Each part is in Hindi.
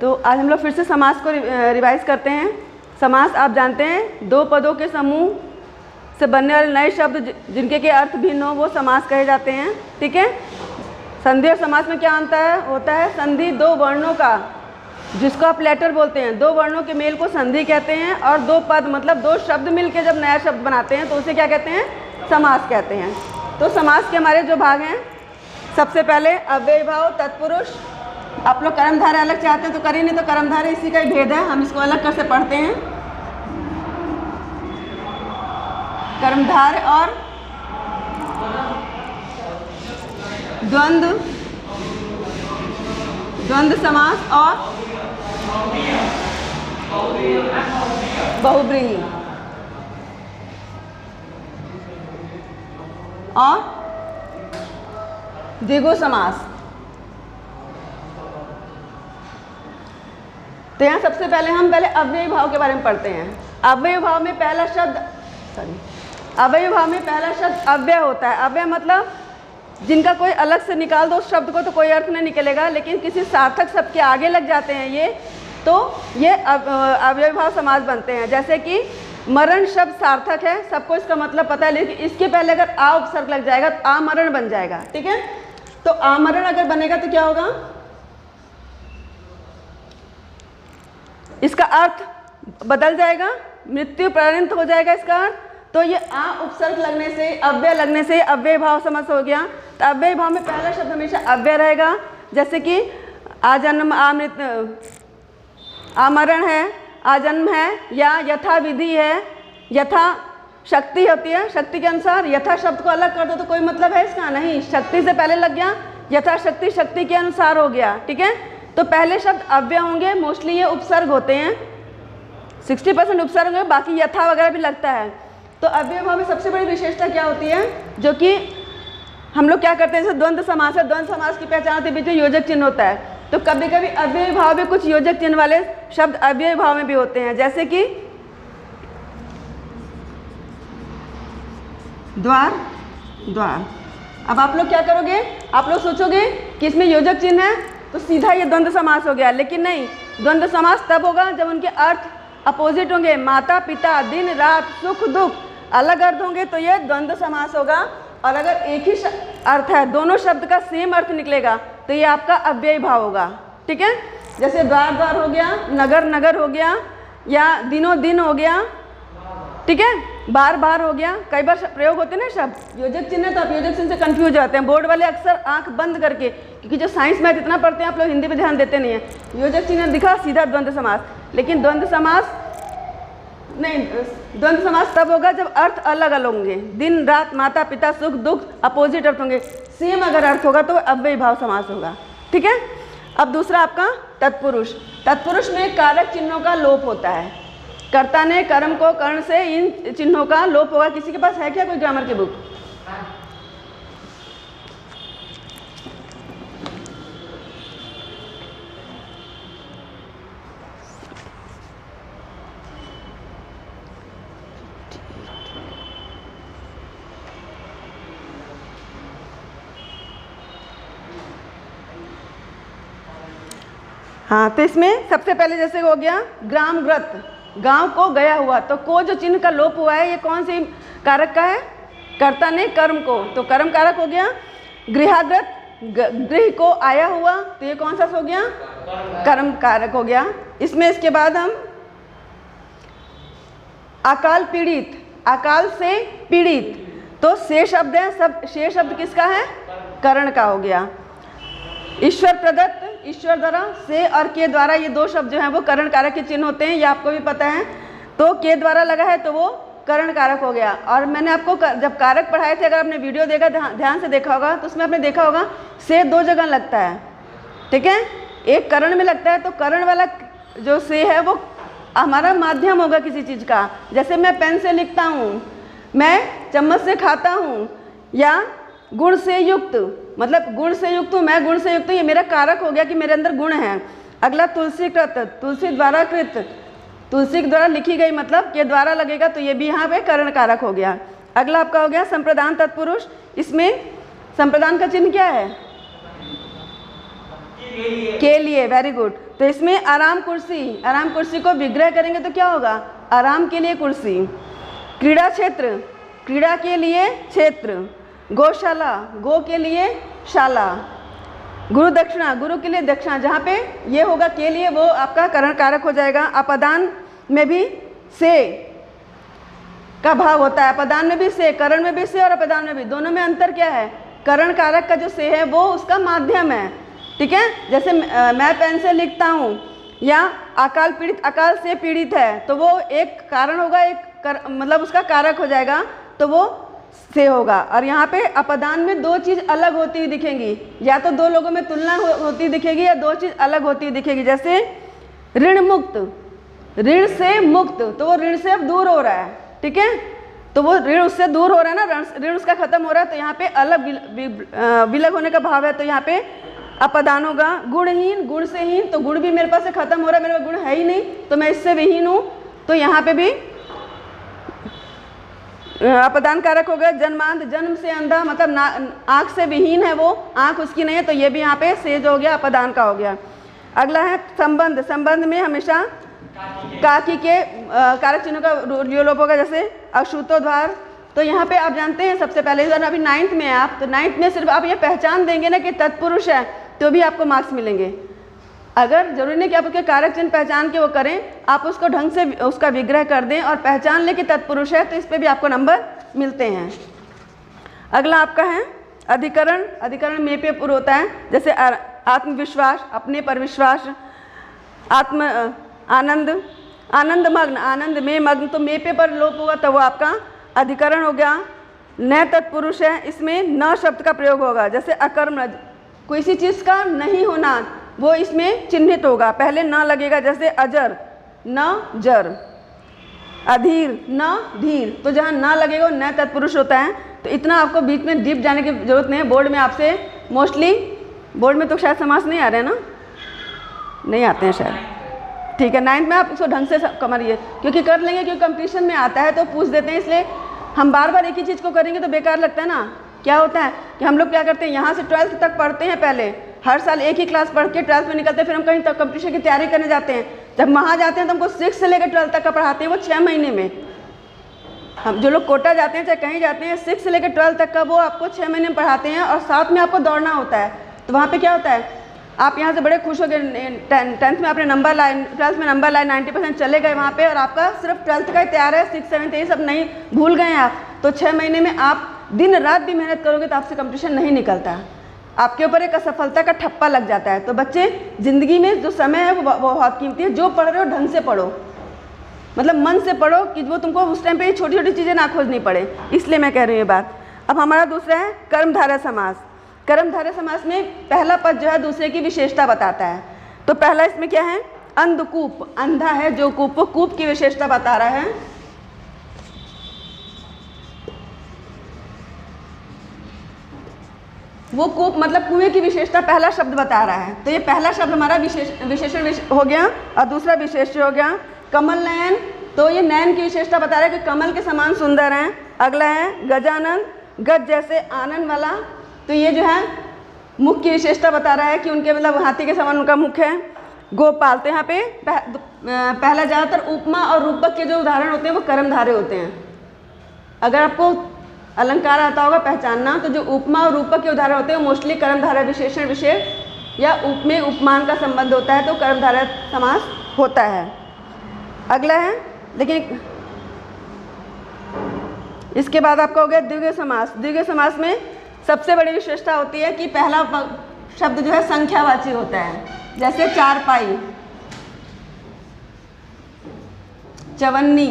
तो आज हम लोग फिर से समास को रिवाइज करते हैं। समास आप जानते हैं, दो पदों के समूह से बनने वाले नए शब्द जिनके के अर्थ भिन्न हो वो समास कहे जाते हैं। ठीक है। संधि और समास में क्या अंतर होता है? संधि दो वर्णों का, जिसको आप लेटर बोलते हैं, दो वर्णों के मेल को संधि कहते हैं, और दो पद मतलब दो शब्द मिलके जब नया शब्द बनाते हैं तो उसे क्या कहते हैं? समास कहते हैं। तो समास के हमारे जो भाग हैं, सबसे पहले अव्ययी भाव, तत्पुरुष। आप लोग कर्मधारय अलग चाहते हैं तो करिए, नहीं तो कर्मधारय इसी का ही भेद है, हम इसको अलग कर से पढ़ते हैं। कर्मधारय और द्वंद्व, द्वंद्व समास और बहुब्रीहि और द्विगु समास। तो यहाँ सबसे पहले हम अव्ययी भाव के बारे में पढ़ते हैं। अव्ययी भाव में पहला शब्द अव्ययी भाव में पहला शब्द अव्यय होता है। अव्यय मतलब जिनका कोई अलग से निकाल दो उस शब्द को तो कोई अर्थ नहीं निकलेगा, लेकिन किसी सार्थक शब्द के आगे लग जाते हैं ये, तो ये अव्ययी भाव समास बनते हैं। जैसे कि मरण शब्द सार्थक है, सबको इसका मतलब पता है, लेकिन इसके पहले अगर आ उपसर्ग लग जाएगा तो आमरण बन जाएगा। ठीक है। तो आमरण अगर बनेगा तो क्या होगा? इसका अर्थ बदल जाएगा, मृत्यु पर्यंत हो जाएगा इसका अर्थ। तो ये आ उपसर्ग लगने से, अव्यय लगने से अव्यय भाव समास हो गया। तो अव्यय भाव में पहला शब्द हमेशा अव्यय रहेगा। जैसे कि आजन्म, आमरण है, आजन्म है, या यथा विधि है, यथा शक्ति होती है, शक्ति के अनुसार। यथा शब्द को अलग कर दो तो कोई मतलब है इसका? नहीं, शक्ति से पहले लग गया, यथा शक्ति, शक्ति के अनुसार हो गया। ठीक है। तो पहले शब्द अव्यय होंगे, मोस्टली ये उपसर्ग होते हैं, 60% उपसर्ग होंगे, बाकी यथा वगैरह भी लगता है। तो अव्यय भाव में सबसे बड़ी विशेषता क्या होती है, जो कि हम लोग क्या करते हैं, जैसे द्वंद्व समास है, द्वंद्व समास की पहचान होती है, बीच में योजक चिन्ह होता है। तो कभी कभी अव्ययी भाव में कुछ योजक चिन्ह वाले शब्द अव्ययी भाव में भी होते हैं। जैसे कि द्वार, द्वार। अब आप लोग क्या करोगे? आप लोग सोचोगे कि इसमें योजक चिन्ह है तो सीधा ये द्वंद्व समास हो गया, लेकिन नहीं। द्वंद्व समास तब होगा जब उनके अर्थ अपोजिट होंगे। माता पिता, दिन रात, सुख दुख, अलग अर्थ होंगे तो ये द्वंद्व समास होगा। और अगर एक ही अर्थ है, दोनों शब्द का सेम अर्थ निकलेगा तो ये आपका अव्ययी भाव होगा। ठीक है। जैसे द्वार द्वार हो गया, नगर नगर हो गया, या दिनों दिन हो गया। ठीक है। बार बार हो गया। कई बार प्रयोग होते हैं ना शब्द योजक चिन्ह, तो आप योजक चिन्ह से कंफ्यूज हो जाते हैं। बोर्ड वाले अक्सर आंख बंद करके, क्योंकि जो साइंस मैथ इतना पढ़ते हैं आप लोग हिंदी पे ध्यान देते नहीं है। योजक चिन्ह दिखा, सीधा द्वंद्व समास। लेकिन द्वंद्व समास नहीं, द्वंद्व समास तब होगा जब अर्थ अलग अलग होंगे। दिन रात, माता पिता, सुख दुख, अपोजिट अर्थ होंगे। सेम अगर अर्थ होगा तो अव्ययी भाव समास होगा। ठीक है। अब दूसरा आपका तत्पुरुष। तत्पुरुष में कारक चिन्हों का लोप होता है। कर्ता ने कर्म को कर्ण से इन चिन्हों का लोप होगा। किसी के पास है क्या कोई ग्रामर की बुक? हाँ, तो इसमें सबसे पहले जैसे हो गया ग्रामग्रत, गांव को गया हुआ, तो को जो चिन्ह का लोप हुआ है ये कौन सी कारक का है? कर्ता ने कर्म को, तो कर्म कारक हो गया। गृहाग्रत, गृह को आया हुआ, तो ये कौन सा हो गया? कर्म कारक हो गया। इसमें इसके बाद हम अकाल पीड़ित, अकाल से पीड़ित, तो से शब्द है, सब से शब्द किसका है? करण का हो गया। ईश्वर प्रदत्त, ईश्वर द्वारा, से और के द्वारा, ये दो शब्द जो हैं वो करण कारक के चिन्ह होते हैं, ये आपको भी पता है। तो के द्वारा लगा है तो वो करण कारक हो गया। और मैंने आपको जब कारक पढ़ाए थे, अगर आपने वीडियो देखा, ध्यान से देखा होगा, तो उसमें आपने देखा होगा से दो जगह लगता है। ठीक है। एक करण में लगता है, तो करण वाला जो से है वो हमारा माध्यम होगा किसी चीज़ का। जैसे मैं पेन से लिखता हूँ, मैं चम्मच से खाता हूँ, या गुण से युक्त, मतलब गुण से युक्त हूँ, मैं गुण से युक्त हूँ, ये मेरा कारक हो गया कि मेरे अंदर गुण है। अगला तुलसी कृत, तुलसी द्वारा कृत, तुलसी के द्वारा लिखी गई, मतलब के द्वारा लगेगा तो ये भी यहाँ पे करण कारक हो गया। अगला आपका हो गया संप्रदान तत्पुरुष। इसमें संप्रदान का चिन्ह क्या है? के लिए, वेरी गुड। तो इसमें आराम कुर्सी को विग्रह करेंगे तो क्या होगा, आराम के लिए कुर्सी। क्रीड़ा क्षेत्र, क्रीड़ा के लिए क्षेत्र। गौशाला, गो के लिए शाला। गुरु दक्षिणा, गुरु के लिए दक्षिणा। जहाँ पे ये होगा के लिए, वो आपका करण कारक हो जाएगा। अपदान में भी से का भाव होता है, अपदान में भी से, करण में भी से और अपदान में भी, दोनों में अंतर क्या है, करण कारक का जो से है वो उसका माध्यम है, ठीक है। जैसे मैं पेन से लिखता हूँ, या अकाल पीड़ित, अकाल से पीड़ित है, तो वो एक कारण होगा, एक मतलब उसका कारक हो जाएगा, तो वो से होगा। और यहाँ पे अपदान में दो चीज़ अलग होती दिखेंगी, या तो दो लोगों में तुलना होती दिखेगी या दो चीज़ अलग होती दिखेगी। जैसे ऋण मुक्त, ऋण से मुक्त, तो वो ऋण से अब दूर हो रहा है, ठीक है, तो वो ऋण उससे दूर हो रहा है ना, ऋण उसका खत्म हो रहा है, तो यहाँ पे अलग विलग होने का भाव है, तो यहाँ पे अपदान होगा। गुणहीन, गुण से हीन, तो गुण भी मेरे पास से खत्म हो रहा है, मेरे पास गुण है ही नहीं, तो मैं इससे विहीन हूँ, तो यहाँ पे भी अपदान कारक हो गया। जन्मांध, जन्म से अंधा, मतलब आँख से विहीन है वो, आँख उसकी नहीं है, तो ये भी यहाँ पे सेज हो गया, अपदान का हो गया। अगला है संबंध, संबंध में हमेशा काकी के कारक चिन्हों का लोप होगा, जैसे अशुतोद्वार। तो यहाँ पे आप जानते हैं सबसे पहले, अभी 9th में है आप, तो 9th में सिर्फ आप ये पहचान देंगे ना कि तत्पुरुष है, तो भी आपको मार्क्स मिलेंगे। अगर जरूरी नहीं कि आप उसके कारक चिन्ह पहचान के वो करें, आप उसको ढंग से उसका विग्रह कर दें और पहचान लें कि तत्पुरुष है, तो इस पर भी आपको नंबर मिलते हैं। अगला आपका है अधिकरण, अधिकरण में पे पूर्व होता है, जैसे आत्मविश्वास, अपने पर विश्वास। आत्म आनंद, आनंद मग्न, आनंद में मग्न, तो मे पे पर लोप होगा, तो वो आपका अधिकरण हो गया। न तत्पुरुष है, इसमें न शब्द का प्रयोग होगा, जैसे अकर्म, किसी चीज़ का नहीं होना, वो इसमें चिन्हित होगा, पहले न लगेगा, जैसे अजर, न जर। अधीर, न धीर, तो जहाँ न लगेगा वो न तत्पुरुष होता है। तो इतना आपको बीच में डीप जाने की जरूरत नहीं है। बोर्ड में आपसे मोस्टली, बोर्ड में तो शायद समास नहीं आ रहे हैं ना, नहीं आते हैं शायद, ठीक है। 9th में आप उसको ढंग से करिए, क्योंकि कर लेंगे, क्योंकि कंपटीशन में आता है तो पूछ देते हैं, इसलिए हम बार बार एक ही चीज़ को करेंगे तो बेकार लगता है ना। क्या होता है कि हम लोग क्या करते हैं, यहाँ से 12th तक पढ़ते हैं, पहले हर साल एक ही क्लास पढ़ के 12th में निकलते हैं, फिर हम कहीं तक कंपटीशन की तैयारी करने जाते हैं। जब वहाँ जाते हैं तो हमको 6 से लेकर 12th तक का पढ़ाते हैं, वो 6 महीने में। हम जो लोग कोटा जाते हैं, चाहे कहीं जाते हैं, 6 से लेकर 12th तक का वो आपको 6 महीने में पढ़ाते हैं, और साथ में आपको दौड़ना होता है। तो वहाँ पे क्या होता है, आप यहाँ से बड़े खुश हो गए, 10th में आपने नंबर लाए, 12th में नंबर लाए, 90% चले गए वहाँ पे, और आपका सिर्फ 12th का ही तैयार है, 6th 7th ये सब नहीं, भूल गए आप। तो 6 महीने में आप दिन रात भी मेहनत करोगे तो आपसे कंपटीशन नहीं निकलता, आपके ऊपर एक असफलता का ठप्पा लग जाता है। तो बच्चे, ज़िंदगी में जो समय है वो बहुत कीमती है, जो पढ़ रहे हो ढंग से पढ़ो, मतलब मन से पढ़ो, कि वो तुमको उस टाइम पे ये छोटी छोटी चीज़ें ना खोजनी पड़े, इसलिए मैं कह रही हूँ ये बात। अब हमारा दूसरा है कर्मधारय समास। कर्मधारय समास में पहला पद जो है दूसरे की विशेषता बताता है। तो पहला इसमें क्या है, अंधकूप, अंधा है जो कूप, वो कूप की विशेषता बता रहा है। वो कूप मतलब कुएं की विशेषता पहला शब्द बता रहा है। तो ये पहला शब्द हमारा विशेषण हो गया, और दूसरा विशेष्य हो गया। कमल नयन, तो ये नयन की विशेषता बता रहा है कि कमल के समान सुंदर हैं। अगला है गजानन, गज जैसे आनंद वाला, तो ये जो है मुख की विशेषता बता रहा है कि उनके मतलब हाथी के समान उनका मुख है। गोपाल, तो यहाँ पे पहला ज़्यादातर उपमा और रूपक के जो उदाहरण होते हैं वो कर्मधारय होते हैं। अगर आपको अलंकार आता होगा पहचानना, तो जो उपमा और रूपक के उदाहरण होते हैं वो मोस्टली कर्मधारय विशेषण विशेष या उप में उपमान का संबंध होता है, तो कर्मधारय समास होता है। अगला है, लेकिन इसके बाद आपका हो गया द्विगु समास। द्विगु समास में सबसे बड़ी विशेषता होती है कि पहला शब्द जो है संख्यावाची होता है, जैसे चारपाई, चवन्नी,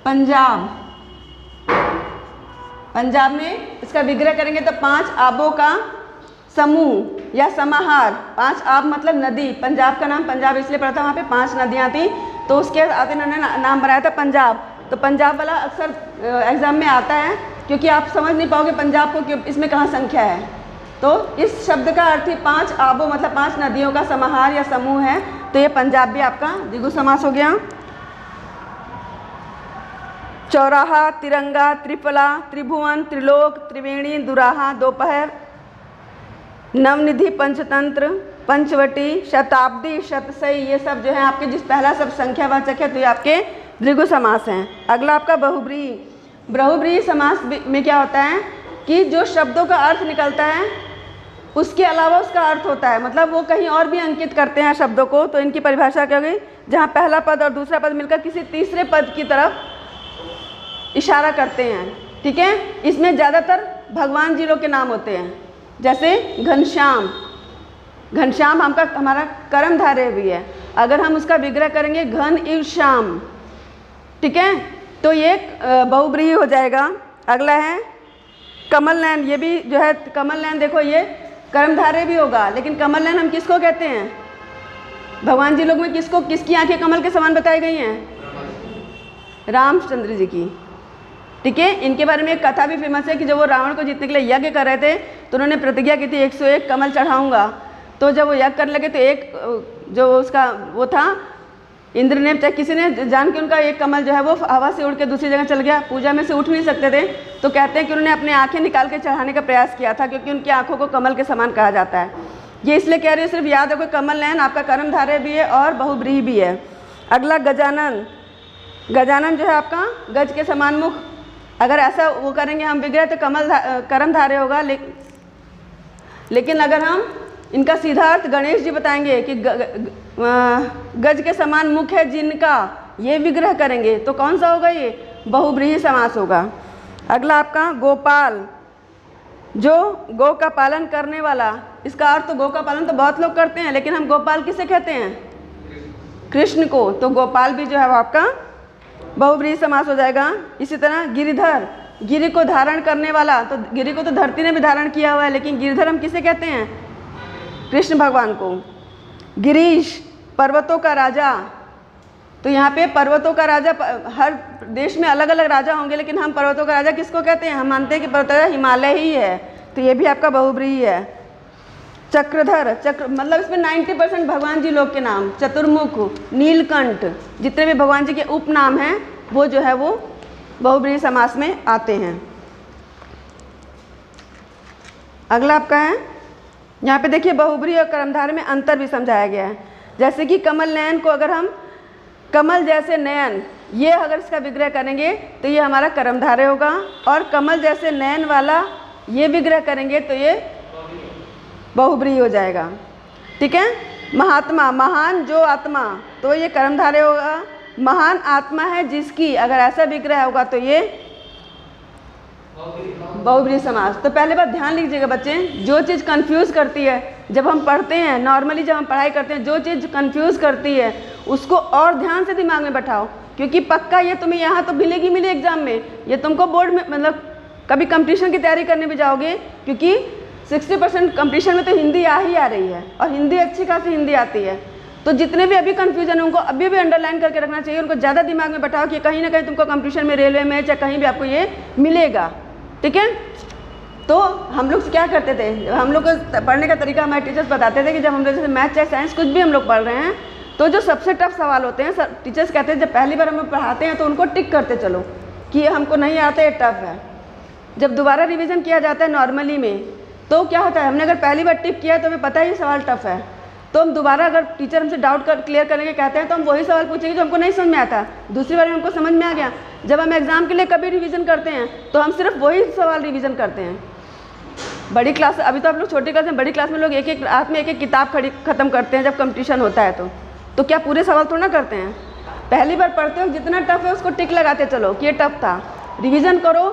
पंजाब। पंजाब में इसका विग्रह करेंगे तो 5 आबों का समूह या समाहार। 5 आब मतलब नदी, पंजाब का नाम पंजाब इसलिए पड़ा था, वहाँ पे 5 नदियाँ थी, तो उसके आते इन्होंने नाम बनाया था पंजाब। तो पंजाब वाला अक्सर एग्जाम में आता है, क्योंकि आप समझ नहीं पाओगे पंजाब को कि इसमें कहाँ संख्या है। तो इस शब्द का अर्थ ही 5 आबों मतलब 5 नदियों का समाहार या समूह है, तो ये पंजाब भी आपका द्विगु समास हो गया। चौराहा, तिरंगा, त्रिफला, त्रिभुवन, त्रिलोक, त्रिवेणी, दुराहा, दोपहर, नवनिधि, पंचतंत्र, पंचवटी, शताब्दी, शतसई, ये सब जो है आपके जिस पहला सब संख्यावाचक है तो ये आपके द्विगु समास हैं। अगला आपका बहुब्रीहि। बहुब्रीहि समास में क्या होता है कि जो शब्दों का अर्थ निकलता है उसके अलावा उसका अर्थ होता है, मतलब वो कहीं और भी अंकित करते हैं शब्दों को। तो इनकी परिभाषा क्या होगी, जहाँ पहला पद और दूसरा पद मिलकर किसी तीसरे पद की तरफ इशारा करते हैं। ठीक है, इसमें ज़्यादातर भगवान जी लोग के नाम होते हैं, जैसे घनश्याम। घनश्याम हमारा कर्मधारय भी है, अगर हम उसका विग्रह करेंगे घन इव श्याम। ठीक है, तो ये बहुब्रीहि हो जाएगा। अगला है कमल नयन, ये भी जो है कमल नयन, देखो ये कर्मधारय भी होगा, लेकिन कमल नयन हम किसको कहते हैं, भगवान जी लोग में किसकी आंखें कमल के समान बताई गई हैं, रामचंद्र जी की। ठीक है, इनके बारे में एक कथा भी फेमस है कि जब वो रावण को जीतने के लिए यज्ञ कर रहे थे तो उन्होंने प्रतिज्ञा की थी 101 कमल चढ़ाऊंगा। तो जब वो यज्ञ करने लगे तो एक जो उसका वो था इंद्र ने, चाहे किसी ने जान के उनका एक कमल जो है वो हवा से उड़ के दूसरी जगह चल गया, पूजा में से उठ नहीं सकते थे। तो कहते हैं कि उन्होंने अपनी आंखें निकाल के चढ़ाने का प्रयास किया था, क्योंकि उनकी आंखों को कमल के समान कहा जाता है। ये इसलिए कह रही हूँ, सिर्फ याद रखो कमल नयन आपका कर्मधारय भी है और बहुब्रीहि भी है। अगला गजानन। गजानन जो है आपका गज के समान मुख, अगर ऐसा वो करेंगे हम विग्रह तो कर्मधारय होगा, लेकिन अगर हम इनका सीधा अर्थ गणेश जी बताएंगे कि गज के समान मुख है जिनका, ये विग्रह करेंगे तो कौन सा होगा, ये बहुब्रीहि समास होगा। अगला आपका गोपाल, जो गौ का पालन करने वाला। इसका अर्थ तो गौ का पालन तो बहुत लोग करते हैं, लेकिन हम गोपाल किसे कहते हैं, कृष्ण को, तो गोपाल भी जो है वो आपका बहुब्रीहि समास हो जाएगा। इसी तरह गिरिधर, गिरि को धारण करने वाला, तो गिरि को तो धरती ने भी धारण किया हुआ है, लेकिन गिरिधर हम किसे कहते हैं, कृष्ण भगवान को। गिरीश, पर्वतों का राजा, तो यहाँ पे पर्वतों का राजा, हर देश में अलग अलग राजा होंगे, लेकिन हम पर्वतों का राजा किसको कहते हैं, हम मानते हैं कि पर्वतों का हिमालय ही है, तो ये भी आपका बहुब्रीहि है। चक्रधर, चक्र मतलब इसमें 90% भगवान जी लोग के नाम, चतुर्मुख, नीलकंठ, जितने भी भगवान जी के उपनाम हैं वो जो है वो बहुब्रीहि समास में आते हैं। अगला आपका है, यहाँ पे देखिए बहुब्रीहि और कर्मधारय में अंतर भी समझाया गया है। जैसे कि कमल नयन को अगर हम कमल जैसे नयन, ये अगर इसका विग्रह करेंगे तो ये हमारा कर्मधारय होगा, और कमल जैसे नयन वाला ये विग्रह करेंगे तो ये बहुब्रीहि हो जाएगा। ठीक है, महात्मा, महान जो आत्मा, तो ये कर्मधारय होगा। महान आत्मा है जिसकी, अगर ऐसा विग्रह होगा तो ये बहुब्रीहि समास। तो पहले बात ध्यान लीजिएगा बच्चे, जो चीज़ कंफ्यूज करती है जब हम पढ़ते हैं, नॉर्मली जब हम पढ़ाई करते हैं, जो चीज़ कंफ्यूज करती है उसको और ध्यान से दिमाग में बैठाओ, क्योंकि पक्का ये तुम्हें यहाँ तो मिलेगी एग्जाम में, ये तुमको बोर्ड में, मतलब कभी कंपटीशन की तैयारी करने भी जाओगे, क्योंकि 60% कंपटीशन में तो हिंदी आ रही है, और हिंदी अच्छी खासी हिंदी आती है। तो जितने भी अभी कन्फ्यूजन है उनको अभी भी अंडरलाइन करके रखना चाहिए, उनको ज़्यादा दिमाग में बैठाओ कि कहीं ना कहीं तुमको कंपटीशन में, रेलवे में, चाहे कहीं भी आपको ये मिलेगा। ठीक है, तो हम लोग क्या करते थे, हम लोग को पढ़ने का तरीका हमारे टीचर्स बताते थे कि जब हम लोग जैसे मैथ चाहे साइंस कुछ भी हम लोग पढ़ रहे हैं, तो जो सबसे टफ सवाल होते हैं, टीचर्स कहते हैं जब पहली बार हम लोग पढ़ाते हैं तो उनको टिक करते चलो कि ये हमको नहीं आता, ये टफ है। जब दोबारा रिवीजन किया जाता है नॉर्मली में, तो क्या होता है, हमने अगर पहली बार टिक किया तो हमें पता है ये सवाल टफ है, तो हम दोबारा अगर टीचर हमसे डाउट क्लियर करने के कहते हैं तो हम वही सवाल पूछेंगे जो हमको नहीं समझ में आता, दूसरी बार में हमको समझ में आ गया। जब हम एग्जाम के लिए कभी रिवीजन करते हैं तो हम सिर्फ वही सवाल रिवीजन करते हैं। बड़ी क्लास, अभी तो आप लोग छोटी क्लास में, बड़ी क्लास में लोग एक एक रात में एक एक किताब खत्म करते हैं जब कंपटीशन होता है। तो क्या पूरे सवाल थोड़ा ना करते हैं, पहली बार पढ़ते हो जितना टफ है उसको टिक लगाते चलो कि ये टफ था। रिवीजन करो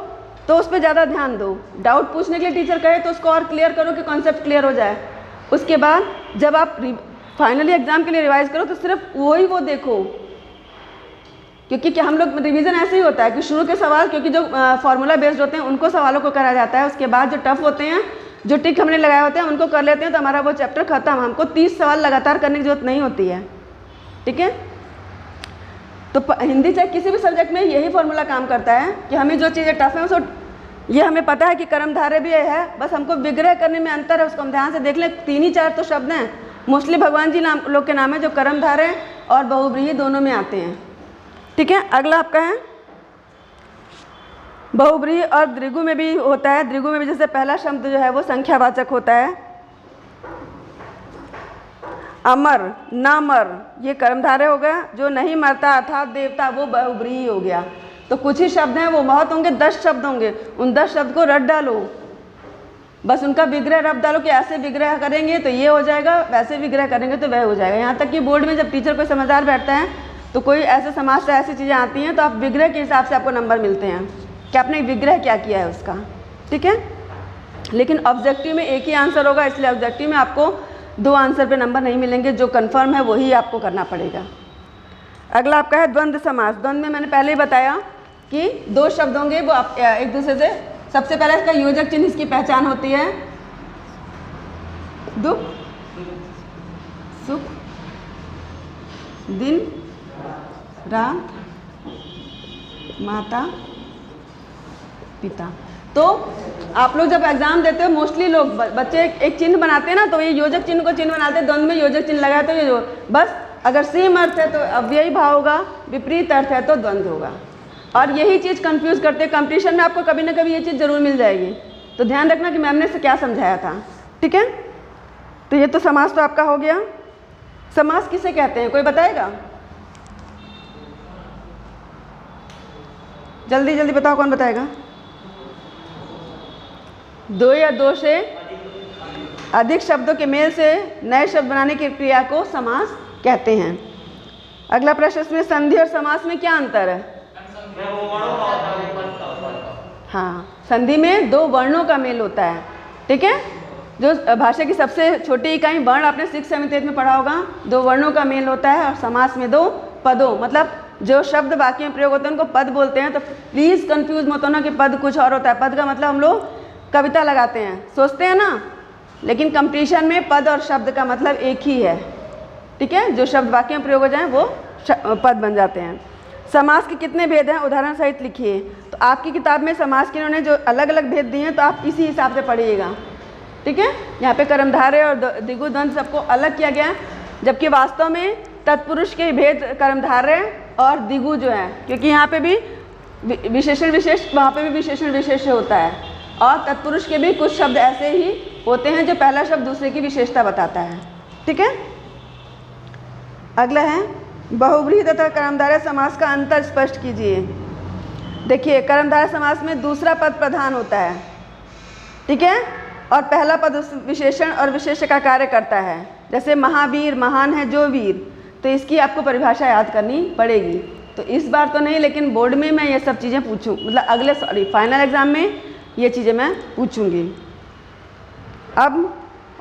तो उस पर ज़्यादा ध्यान दो, डाउट पूछने के लिए टीचर कहे तो उसको और क्लियर करो कि कॉन्सेप्ट क्लियर हो जाए। उसके बाद जब आप फाइनली एग्जाम के लिए रिवाइज करो तो सिर्फ वही वो देखो, क्योंकि क्या हम लोग रिवीजन ऐसे ही होता है कि शुरू के सवाल, क्योंकि जो फार्मूला बेस्ड होते हैं उनको सवालों को करा जाता है, उसके बाद जो टफ होते हैं, जो टिक हमने लगाए होते हैं उनको कर लेते हैं, तो हमारा वो चैप्टर खत्म। हमको 30 सवाल लगातार करने की जरूरत नहीं होती है। ठीक है, तो हिंदी चाहे किसी भी सब्जेक्ट में यही फॉर्मूला काम करता है कि हमें जो चीज़ें टफ है उसको, ये हमें पता है कि कर्मधारय भी है, बस हमको विग्रह करने में अंतर है, उसको हम ध्यान से देख लें। 3 ही 4 तो शब्द हैं, मोस्टली भगवान जी नाम लोग के नाम है जो कर्मधारय और बहुब्रीहि दोनों में आते हैं। ठीक है, अगला आपका है बहुब्रीहि और द्विगु में भी होता है। द्विगु में भी जैसे पहला शब्द जो है वो संख्यावाचक होता है, अमर न मर, ये कर्मधारय हो गया। जो नहीं मरता अर्थात देवता, वो बहुब्रीहि हो गया। तो कुछ ही शब्द हैं, वो बहुत होंगे, 10 शब्द होंगे, उन 10 शब्द को रट डालो, बस उनका विग्रह रट डालो कि ऐसे विग्रह करेंगे तो ये हो जाएगा, वैसे विग्रह करेंगे तो वह हो जाएगा। यहाँ तक कि बोर्ड में जब टीचर कोई समझदार बैठता है तो कोई ऐसे समाज से ऐसी चीज़ें आती हैं तो आप विग्रह के हिसाब से आपको नंबर मिलते हैं कि आपने विग्रह क्या किया है उसका, ठीक है। लेकिन ऑब्जेक्टिव में एक ही आंसर होगा, इसलिए ऑब्जेक्टिव में आपको 2 आंसर पे नंबर नहीं मिलेंगे, जो कन्फर्म है वही आपको करना पड़ेगा। अगला आपका है द्वंद्व समास। द्वंद्व में मैंने पहले ही बताया कि 2 शब्द होंगे, वो आप एक दूसरे से, सबसे पहले इसका योजक चिन्ह, इसकी पहचान होती है दुख सुख, दिन रात, माता पिता। तो आप लोग जब एग्जाम देते हो मोस्टली लोग बच्चे एक चिन्ह बनाते हैं ना, तो ये योजक चिन्ह को चिन्ह बनाते हैं, द्वंद्व में योजक चिन्ह लगाए तो ये जो बस अगर सेम अर्थ है तो अव्ययी भाव होगा, विपरीत अर्थ है तो द्वंद्व होगा। और यही चीज़ कंफ्यूज करते हैं, कंपटीशन में आपको कभी ना कभी ये चीज़ ज़रूर मिल जाएगी, तो ध्यान रखना कि मैम ने से क्या समझाया था, ठीक है। तो ये तो समास तो आपका हो गया। समास किसे कहते हैं, कोई बताएगा? जल्दी जल्दी बताओ, कौन बताएगा? 2 या 2 से अधिक शब्दों के मेल से नए शब्द बनाने की क्रिया को समास कहते हैं। अगला प्रश्न, इसमें संधि और समास में क्या अंतर है? हाँ, संधि में 2 वर्णों का मेल होता है, ठीक है। जो भाषा की सबसे छोटी इकाई वर्ण आपने 6th 7th 8th में पढ़ा होगा, 2 वर्णों का मेल होता है। और समास में 2 पदों, मतलब जो शब्द वाक्य में प्रयोग होते हैं उनको पद बोलते हैं। तो प्लीज़ कंफ्यूज मत होना कि पद कुछ और होता है। पद का मतलब हम लोग कविता लगाते हैं, सोचते हैं ना, लेकिन कंपटीशन में पद और शब्द का मतलब एक ही है, ठीक है। जो शब्द वाक्य में प्रयोग हो जाए वो पद बन जाते हैं। समास के कितने भेद हैं, उदाहरण सहित लिखिए। तो आपकी किताब में समास के इन्होंने जो अलग अलग भेद दिए हैं तो आप इसी हिसाब से पढ़िएगा, ठीक है। यहाँ पे कर्मधारय और द्विगु द्वंद्व सबको अलग किया गया है, जबकि वास्तव में तत्पुरुष के भेद कर्मधारय और द्विगु जो है, क्योंकि यहाँ पे भी विशेषण विशेष, वहाँ पे भी विशेषण विशेष होता है, और तत्पुरुष के भी कुछ शब्द ऐसे ही होते हैं जो पहला शब्द दूसरे की विशेषता बताता है, ठीक है। अगला है बहुव्रीहि तथा कर्मधारय समास का अंतर स्पष्ट कीजिए। देखिए, कर्मधारय समास में दूसरा पद प्रधान होता है, ठीक है, और पहला पद उस विशेषण और विशेष्य का कार्य करता है। जैसे महावीर, महान है जो वीर, तो इसकी आपको परिभाषा याद करनी पड़ेगी। तो इस बार तो नहीं, लेकिन बोर्ड में मैं ये सब चीज़ें पूछूँ, मतलब अगले फाइनल एग्जाम में ये चीज़ें मैं पूछूंगी। अब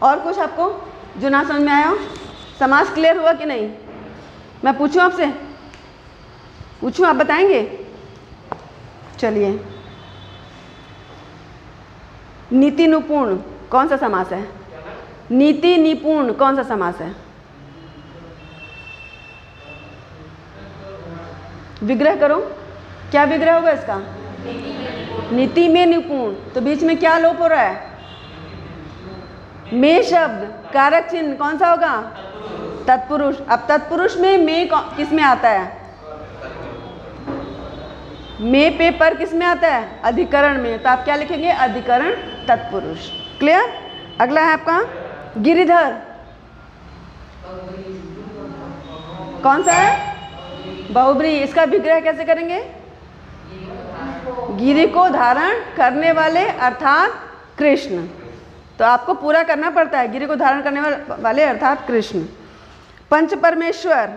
और कुछ आपको जो ना समझ में आया हो? समास क्लियर हुआ कि नहीं? मैं पूछूं आपसे? पूछूं, आप बताएंगे? चलिए, नीति निपुण कौन सा समास है? नीति निपुण कौन सा समास है? विग्रह करो, क्या विग्रह होगा इसका? नीति में निपुण। तो बीच में क्या लोप हो रहा है? में शब्द, कारक चिन्ह कौन सा होगा? तत्पुरुष। अब तत्पुरुष में किस में आता है? में पे पर किस में आता है? अधिकरण में। तो आप क्या लिखेंगे? अधिकरण तत्पुरुष। क्लियर? अगला है आपका गिरिधर, कौन सा है? बहुब्रीहि। इसका विग्रह कैसे करेंगे? गिरि को धारण करने वाले अर्थात कृष्ण। तो आपको पूरा करना पड़ता है, गिरि को धारण करने वाले अर्थात कृष्ण। पंच परमेश्वर,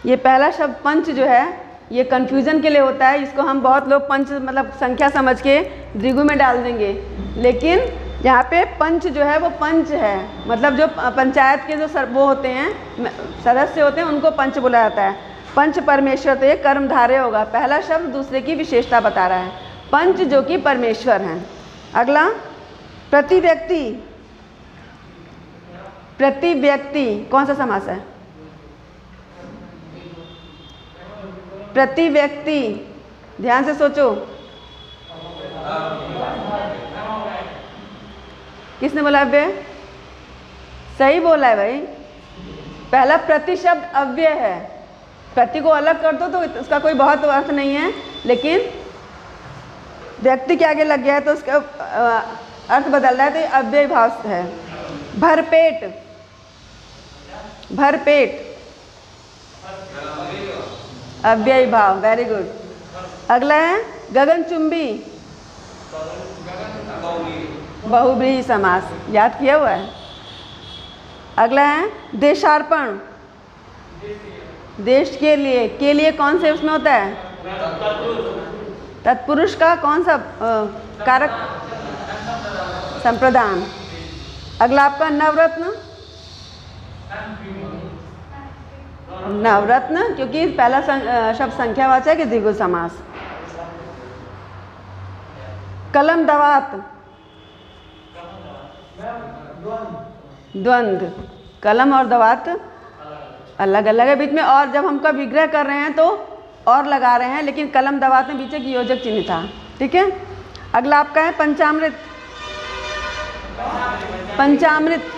ये पहला शब्द पंच जो है ये कन्फ्यूजन के लिए होता है। इसको हम बहुत लोग पंच मतलब संख्या समझ के द्विगु में डाल देंगे, लेकिन यहाँ पे पंच जो है वो पंच है, मतलब जो पंचायत के जो वो होते हैं, सदस्य होते हैं, उनको पंच बोला जाता है। पंच परमेश्वर, तो ये कर्मधारय होगा। पहला शब्द दूसरे की विशेषता बता रहा है, पंच जो कि परमेश्वर हैं। अगला प्रति व्यक्ति, प्रति व्यक्ति कौन सा समास है? प्रति व्यक्ति, ध्यान से सोचो, किसने बोला अव्यय? सही बोला है भाई। पहला प्रति शब्द अव्यय है, प्रति को अलग कर दो तो उसका कोई बहुत अर्थ नहीं है, लेकिन व्यक्ति के आगे लग गया है तो उसका अर्थ बदल रहा है, तो ये अव्यय भाव है। भरपेट, भरपेट अव्यय भाव, वेरी गुड। अगला है गगनचुंबी, बहुव्रीहि समास, याद किया हुआ है। अगला है देशार्पण, देश के लिए कौन से उसमें होता है? तत्पुरुष का कौन सा कारक? संप्रदान। अगला आपका नवरत्न, नवरत्न क्योंकि पहला शब्द संख्यावाचक है, द्विगु समास। कलम दवात, द्वंद्व, कलम और दवात अलग अलग है बीच में, और जब हमका विग्रह कर रहे हैं तो और लगा रहे हैं, लेकिन कलम दवात में बीच एक योजक चिन्ह था, ठीक है। अगला आपका है पंचामृत, पंचामृत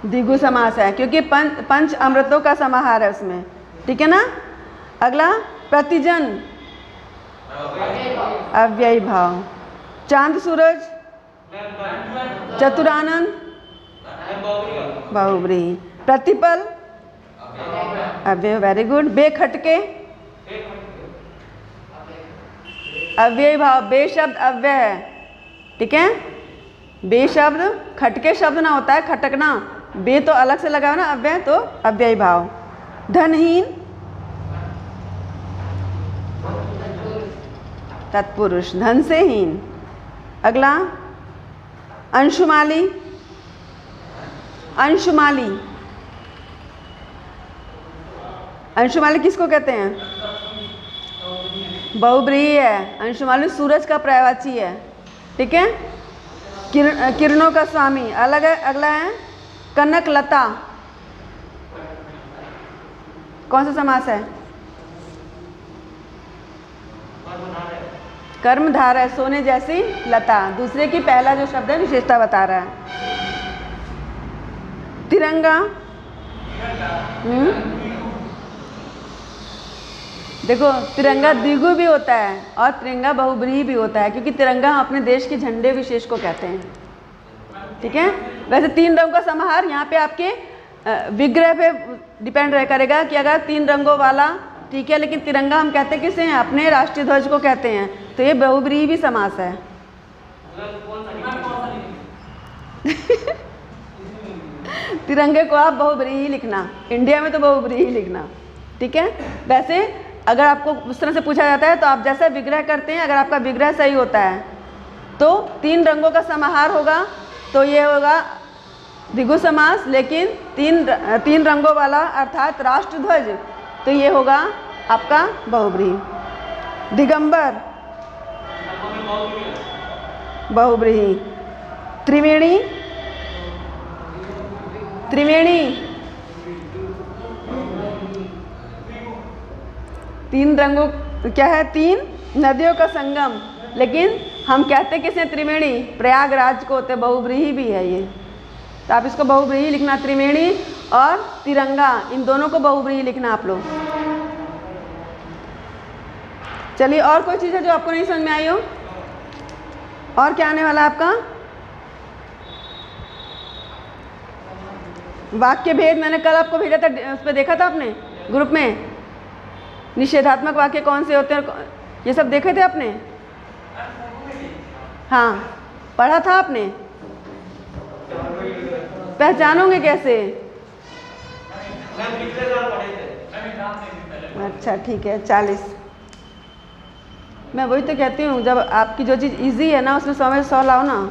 द्विगु समास है क्योंकि पंच अमृतों का समाहार है उसमें, ठीक है ना। अगला प्रतिजन, अव्ययी भाव। चांद सूरज, चतुरानंद, बहुव्रीहि। प्रतिपल, अव्यय, वेरी गुड। बेखटके, अव्ययी भाव। बे शब्द अव्यय है, ठीक है। बे शब्द, खटके शब्द ना होता है, खटकना, बे तो अलग से लगा हो ना, अव्यय तो अव्ययी भाव। धनहीन, तत्पुरुष, धन से हीन। अगला अंशुमाली, अंशुमाली, अंशुमाली किसको कहते हैं? बहुव्रीहि है। अंशुमाली सूरज का पर्यायवाची है, ठीक है। किरणों का स्वामी अलग है। अगला है कनकलता, कौन सा समास है? कर्मधार है, सोने जैसी लता, दूसरे की पहला जो शब्द है विशेषता बता रहा है। तिरंगा, देखो तिरंगा द्विगु भी होता है और तिरंगा बहुव्रीहि भी होता है, क्योंकि तिरंगा हम अपने देश के झंडे विशेष को कहते हैं, ठीक है। वैसे तीन रंगों का समाहार यहाँ पे आपके विग्रह पे डिपेंड रह करेगा कि अगर तीन रंगों वाला, ठीक है, लेकिन तिरंगा हम कहते किसे हैं? अपने राष्ट्रीय ध्वज को कहते हैं, तो ये बहुव्रीहि भी समास है। तिरंगे को आप बहुव्रीहि लिखना, इंडिया में तो बहुव्रीहि लिखना, ठीक है। वैसे अगर आपको उस तरह से पूछा जाता है तो आप जैसा विग्रह करते हैं, अगर आपका विग्रह सही होता है तो तीन रंगों का समाहार होगा, तो ये होगा द्विगु समास। लेकिन तीन रंगों वाला अर्थात राष्ट्रध्वज, तो ये होगा आपका बहुव्रीहि। दिगंबर, बहुव्रीहि। त्रिवेणी, त्रिवेणी तीन रंगों, क्या है? तीन नदियों का संगम, लेकिन हम कहते किसे? त्रिवेणी, प्रयागराज को होते, बहुव्रीहि भी है ये, तो आप इसको बहुव्रीहि लिखना। त्रिवेणी और तिरंगा, इन दोनों को बहुव्रीहि लिखना आप लोग। चलिए, और कोई चीज़ है जो आपको नहीं समझ में आई हो? और क्या आने वाला है आपका? वाक्य भेद मैंने कल आपको भेजा था, उस पर देखा था आपने ग्रुप में। निषेधात्मक वाक्य कौन से होते हैं, ये सब देखे थे आपने? हाँ, पढ़ा था आपने? पहचानोगे कैसे? अच्छा ठीक है, 40। मैं वही तो कहती हूँ, जब आपकी जो चीज़ इजी है ना उसमें 100 में 100 लाओ ना।